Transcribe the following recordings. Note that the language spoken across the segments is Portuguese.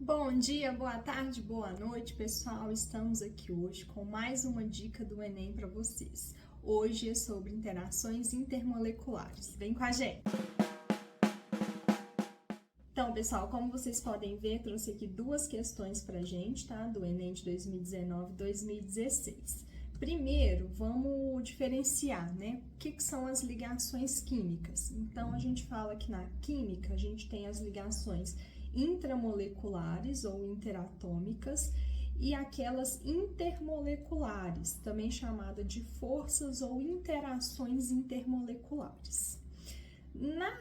Bom dia, boa tarde, boa noite, pessoal. Estamos aqui hoje com mais uma dica do Enem para vocês. Hoje é sobre interações intermoleculares. Vem com a gente! Então, pessoal, como vocês podem ver, trouxe aqui duas questões para a gente, tá? Do Enem de 2019 e 2016. Primeiro, vamos diferenciar, né? O que são as ligações químicas? Então, a gente fala que na química, a gente tem as ligações intramoleculares ou interatômicas e aquelas intermoleculares, também chamada de forças ou interações intermoleculares. Na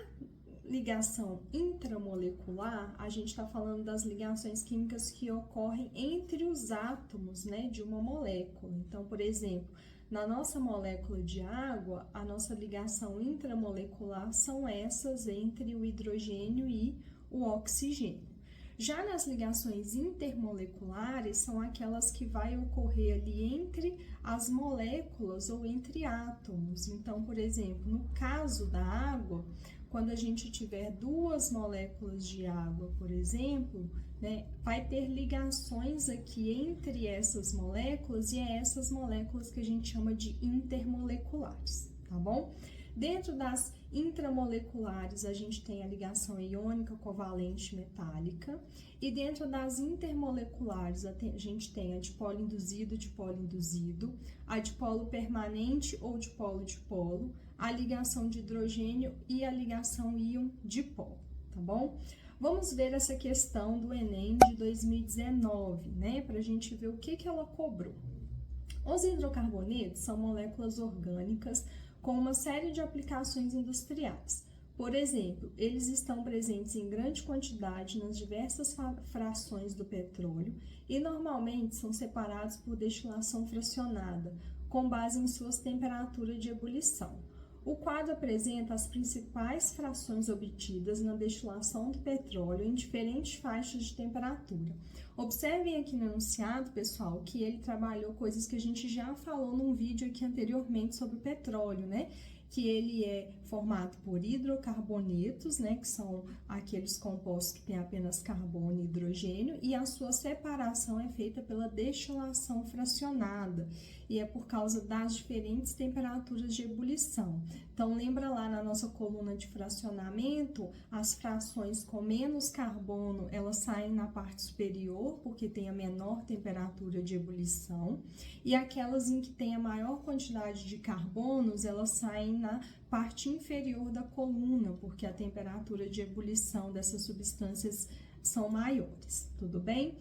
ligação intramolecular, a gente está falando das ligações químicas que ocorrem entre os átomos, né, de uma molécula. Então, por exemplo, na nossa molécula de água, a nossa ligação intramolecular são essas entre o hidrogênio e o oxigênio. Já nas ligações intermoleculares, são aquelas que vai ocorrer ali entre as moléculas ou entre átomos. Então, por exemplo, no caso da água, quando a gente tiver duas moléculas de água, por exemplo, né, vai ter ligações aqui entre essas moléculas e é essas moléculas que a gente chama de intermoleculares, tá bom? Dentro das intramoleculares, a gente tem a ligação iônica covalente metálica e dentro das intermoleculares, a gente tem a dipolo induzido, dipolo induzido, a dipolo permanente ou dipolo-dipolo, a ligação de hidrogênio e a ligação íon-dipolo, tá bom? Vamos ver essa questão do Enem de 2019, né, para a gente ver o que ela cobrou. Os hidrocarbonetos são moléculas orgânicas com uma série de aplicações industriais. Por exemplo, eles estão presentes em grande quantidade nas diversas frações do petróleo e normalmente são separados por destilação fracionada, com base em suas temperaturas de ebulição. O quadro apresenta as principais frações obtidas na destilação do petróleo em diferentes faixas de temperatura. Observem aqui no enunciado, pessoal, que ele trabalhou coisas que a gente já falou num vídeo aqui anteriormente sobre o petróleo, né? Que ele é formado por hidrocarbonetos, né, que são aqueles compostos que têm apenas carbono e hidrogênio, e a sua separação é feita pela destilação fracionada, e é por causa das diferentes temperaturas de ebulição. Então, lembra lá na nossa coluna de fracionamento, as frações com menos carbono, elas saem na parte superior, porque tem a menor temperatura de ebulição, e aquelas em que tem a maior quantidade de carbonos, elas saem na parte inferior da coluna, porque a temperatura de ebulição dessas substâncias são maiores, tudo bem?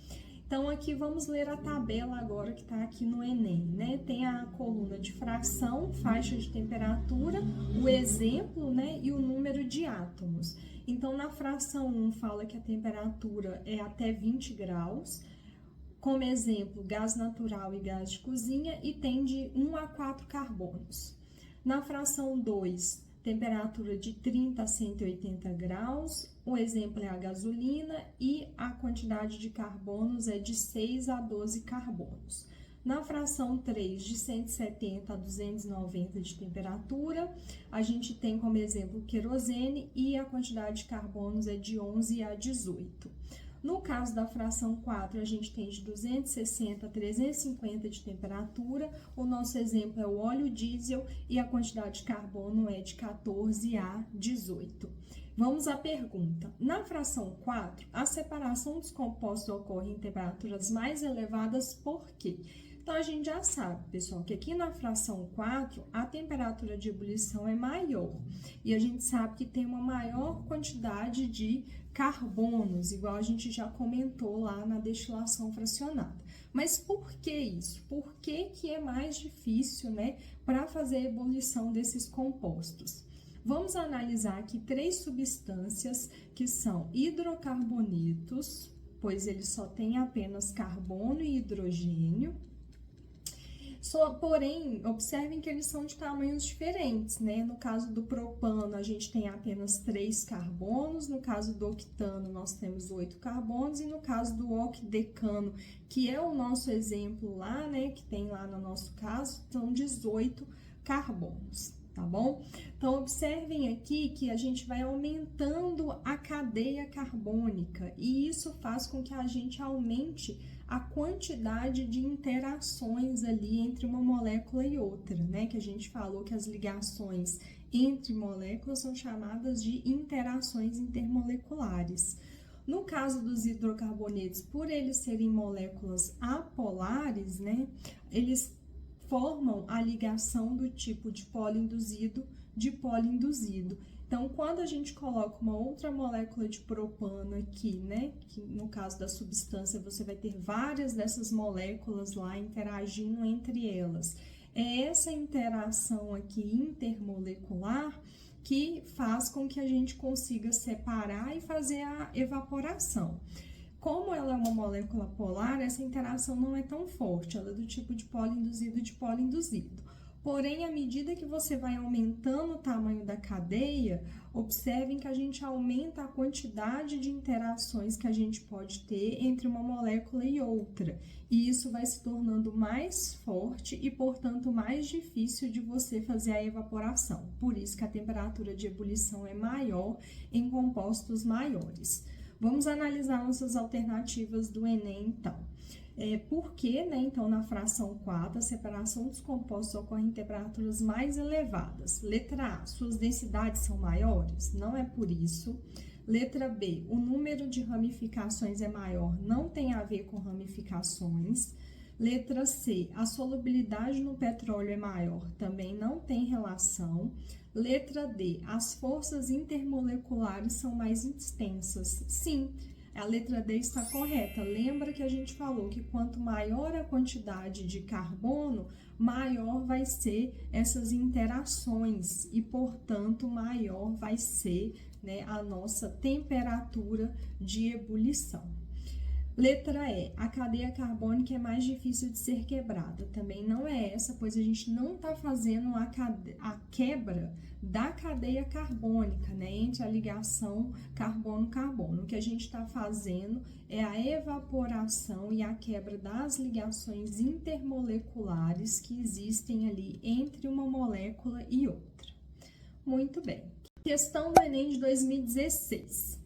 Então, aqui vamos ler a tabela agora que está aqui no Enem, né? Tem a coluna de fração, faixa de temperatura, o exemplo, né? E o número de átomos. Então, na fração 1 fala que a temperatura é até 20 graus, como exemplo, gás natural e gás de cozinha, e tem de 1 a 4 carbonos. Na fração 2, temperatura de 30 a 180 graus, o exemplo é a gasolina e a quantidade de carbonos é de 6 a 12 carbonos. Na fração 3, de 170 a 290 de temperatura, a gente tem como exemplo o querosene e a quantidade de carbonos é de 11 a 18. No caso da fração 4, a gente tem de 260 a 350 de temperatura, o nosso exemplo é o óleo diesel e a quantidade de carbono é de 14 a 18. Vamos à pergunta. Na fração 4, a separação dos compostos ocorre em temperaturas mais elevadas por quê? Então, a gente já sabe, pessoal, que aqui na fração 4, a temperatura de ebulição é maior. E a gente sabe que tem uma maior quantidade de carbonos, igual a gente já comentou lá na destilação fracionada. Mas por que isso? Por que é mais difícil, né, para fazer a ebulição desses compostos? Vamos analisar aqui 3 substâncias que são hidrocarbonetos, pois eles só têm apenas carbono e hidrogênio. Porém, observem que eles são de tamanhos diferentes, né? No caso do propano, a gente tem apenas 3 carbonos, no caso do octano, nós temos 8 carbonos, e no caso do octadecano, que é o nosso exemplo lá, né? Que tem lá no nosso caso, são 18 carbonos. tá bom? Então, observem aqui que a gente vai aumentando a cadeia carbônica e isso faz com que a gente aumente a quantidade de interações ali entre uma molécula e outra, né? Que a gente falou que as ligações entre moléculas são chamadas de interações intermoleculares. No caso dos hidrocarbonetos, por eles serem moléculas apolares, né? Eles formam a ligação do tipo de polo induzido. Então, quando a gente coloca uma outra molécula de propano aqui, né, que no caso da substância você vai ter várias dessas moléculas lá interagindo entre elas. É essa interação aqui intermolecular que faz com que a gente consiga separar e fazer a evaporação. Como ela é uma molécula polar, essa interação não é tão forte, ela é do tipo de polo induzido. Porém, à medida que você vai aumentando o tamanho da cadeia, observem que a gente aumenta a quantidade de interações que a gente pode ter entre uma molécula e outra. E isso vai se tornando mais forte e, portanto, mais difícil de você fazer a evaporação. Por isso que a temperatura de ebulição é maior em compostos maiores. Vamos analisar nossas alternativas do Enem, então. Por que, né, então, na fração 4, a separação dos compostos ocorre em temperaturas mais elevadas? Letra A, suas densidades são maiores? Não é por isso. Letra B, o número de ramificações é maior? Não tem a ver com ramificações. Letra C, a solubilidade no petróleo é maior? Também não tem relação. Letra D, as forças intermoleculares são mais extensas? Sim, a letra D está correta. Lembra que a gente falou que quanto maior a quantidade de carbono, maior vai ser essas interações e, portanto, maior vai ser, né, a nossa temperatura de ebulição. Letra E, a cadeia carbônica é mais difícil de ser quebrada. Também não é essa, pois a gente não está fazendo a quebra da cadeia carbônica, né, entre a ligação carbono-carbono. O que a gente está fazendo é a evaporação e a quebra das ligações intermoleculares que existem ali entre uma molécula e outra. Muito bem. Questão do Enem de 2016.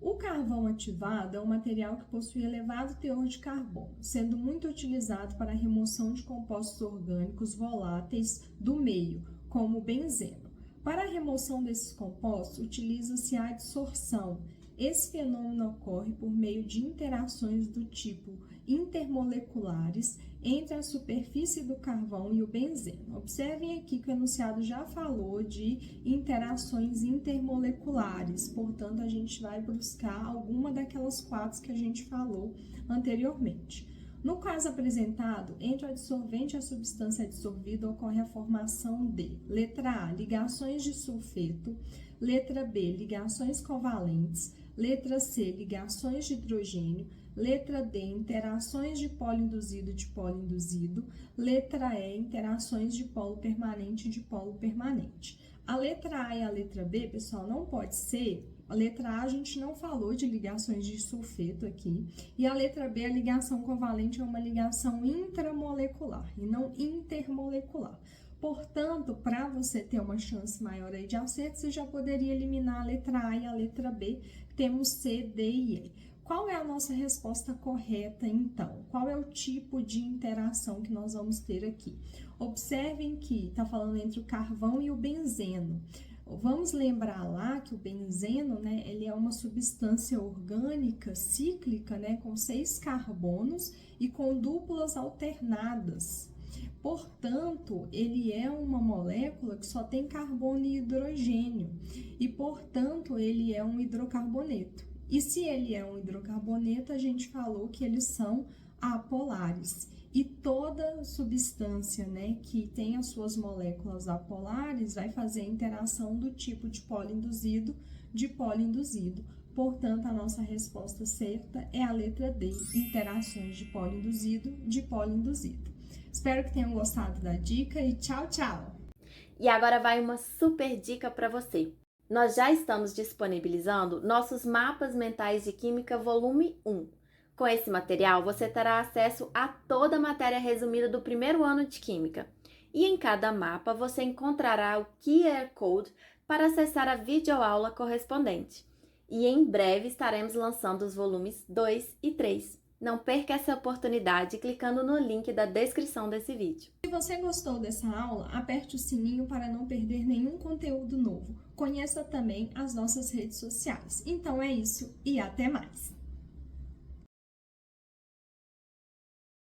O carvão ativado é um material que possui elevado teor de carbono, sendo muito utilizado para a remoção de compostos orgânicos voláteis do meio, como o benzeno. Para a remoção desses compostos, utiliza-se a adsorção. Esse fenômeno ocorre por meio de interações do tipo intermoleculares entre a superfície do carvão e o benzeno. Observem aqui que o enunciado já falou de interações intermoleculares, portanto, a gente vai buscar alguma daquelas 4 que a gente falou anteriormente. No caso apresentado, entre o adsorvente e a substância adsorvida ocorre a formação de: letra A, ligações de sulfeto, letra B, ligações covalentes, letra C, ligações de hidrogênio, letra D, interações de polo induzido, letra E, interações de polo permanente e de polo permanente. A letra A e a letra B, pessoal, não pode ser. A letra A, a gente não falou de ligações de sulfeto aqui, e a letra B, a ligação covalente é uma ligação intramolecular e não intermolecular. Portanto, para você ter uma chance maior aí de acerto, você já poderia eliminar a letra A e a letra B, temos C, D e E. Qual é a nossa resposta correta, então? Qual é o tipo de interação que nós vamos ter aqui? Observem que está falando entre o carvão e o benzeno. Vamos lembrar lá que o benzeno, né, ele é uma substância orgânica cíclica, né, com 6 carbonos e com duplas alternadas. Portanto, ele é uma molécula que só tem carbono e hidrogênio e, portanto, ele é um hidrocarboneto. E se ele é um hidrocarboneto, a gente falou que eles são apolares. E toda substância, né, que tem as suas moléculas apolares vai fazer a interação do tipo de polo induzido. Portanto, a nossa resposta certa é a letra D, interações de polo induzido. Espero que tenham gostado da dica e tchau, tchau! E agora vai uma super dica para você. Nós já estamos disponibilizando nossos mapas mentais de química volume 1. Com esse material, você terá acesso a toda a matéria resumida do primeiro ano de Química. E em cada mapa você encontrará o QR Code para acessar a videoaula correspondente. E em breve estaremos lançando os volumes 2 e 3. Não perca essa oportunidade clicando no link da descrição desse vídeo. Se você gostou dessa aula, aperte o sininho para não perder nenhum conteúdo novo. Conheça também as nossas redes sociais. Então é isso e até mais!